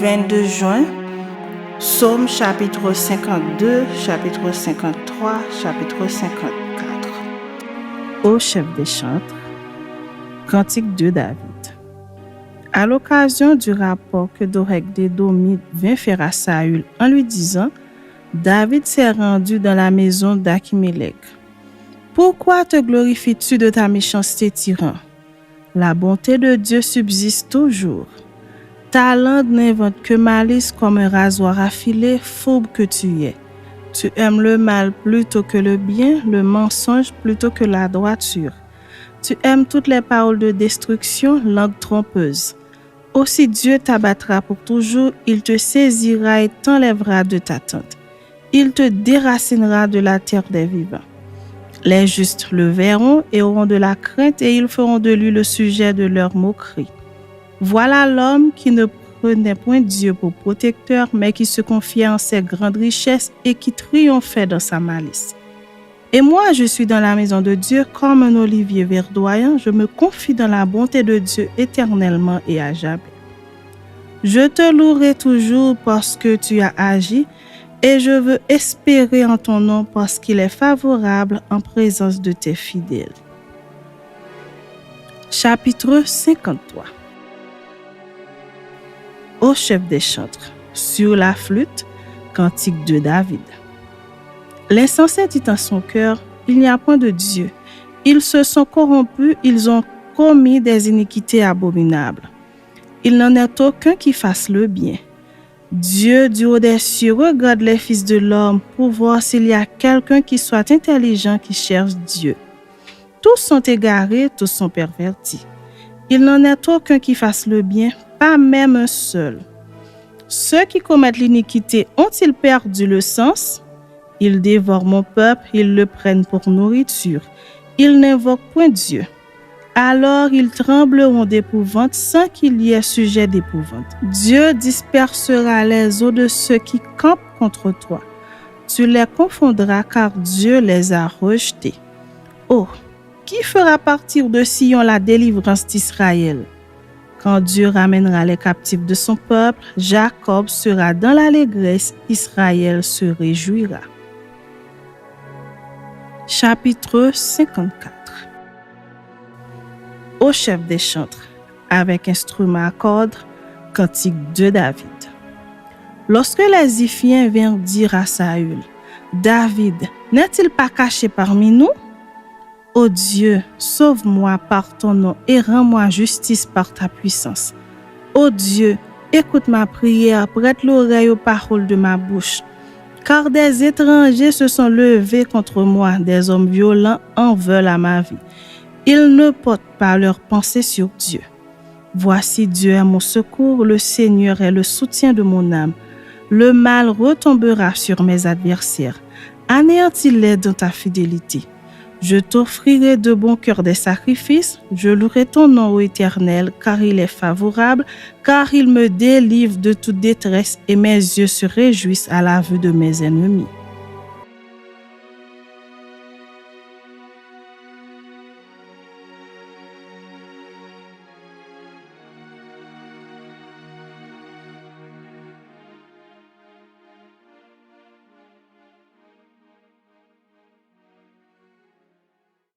22 juin, Psaume chapitre 52, chapitre 53, chapitre 54. Au chef des chantres, Cantique de David. À l'occasion du rapport que Doreg d'Édomite vint faire à Saül en lui disant « David s'est rendu dans la maison d'Akhimelech. Pourquoi te glorifies-tu de ta méchanceté, tyran? La bonté de Dieu subsiste toujours. Ta langue n'invente que malice comme un rasoir affilé, fourbe que tu es. Tu aimes le mal plutôt que le bien, le mensonge plutôt que la droiture. Tu aimes toutes les paroles de destruction, langue trompeuse. Aussi Dieu t'abattra pour toujours, il te saisira et t'enlèvera de ta tente. Il te déracinera de la terre des vivants. Les justes le verront et auront de la crainte et ils feront de lui le sujet de leur moquerie. Voilà l'homme qui ne prenait point Dieu pour protecteur, mais qui se confiait en ses grandes richesses et qui triomphait dans sa malice. Et moi, je suis dans la maison de Dieu comme un olivier verdoyant, je me confie dans la bonté de Dieu éternellement et à jamais. Je te louerai toujours parce que tu as agi, et je veux espérer en ton nom parce qu'il est favorable en présence de tes fidèles. Chapitre 53. Au chef des chantres, sur la flûte, cantique de David. L'insensé dit en son cœur, il n'y a point de Dieu. Ils se sont corrompus, ils ont commis des iniquités abominables. Il n'en est aucun qui fasse le bien. Dieu du haut des cieux regarde les fils de l'homme pour voir s'il y a quelqu'un qui soit intelligent qui cherche Dieu. Tous sont égarés, tous sont pervertis. Il n'en est aucun qui fasse le bien, pas même un seul. Ceux qui commettent l'iniquité ont-ils perdu le sens? Ils dévorent mon peuple, ils le prennent pour nourriture. Ils n'invoquent point Dieu. Alors ils trembleront d'épouvante sans qu'il y ait sujet d'épouvante. Dieu dispersera les os de ceux qui campent contre toi. Tu les confondras car Dieu les a rejetés. Oh, qui fera partir de Sion la délivrance d'Israël? Quand Dieu ramènera les captifs de son peuple, Jacob sera dans l'allégresse, Israël se réjouira. Chapitre 54. Au chef des chantres, avec instrument à cordes, cantique de David. Lorsque les Iphiens vinrent dire à Saül, David, n'est-il pas caché parmi nous? Ô Dieu, sauve-moi par ton nom et rends-moi justice par ta puissance. Ô Dieu, écoute ma prière, prête l'oreille aux paroles de ma bouche. Car des étrangers se sont levés contre moi, des hommes violents en veulent à ma vie. Ils ne portent pas leur pensée sur Dieu. Voici Dieu est mon secours, le Seigneur est le soutien de mon âme. Le mal retombera sur mes adversaires. Anéantis-les dans ta fidélité. Je t'offrirai de bon cœur des sacrifices, je louerai ton nom ô Éternel, car il est favorable, car il me délivre de toute détresse et mes yeux se réjouissent à la vue de mes ennemis.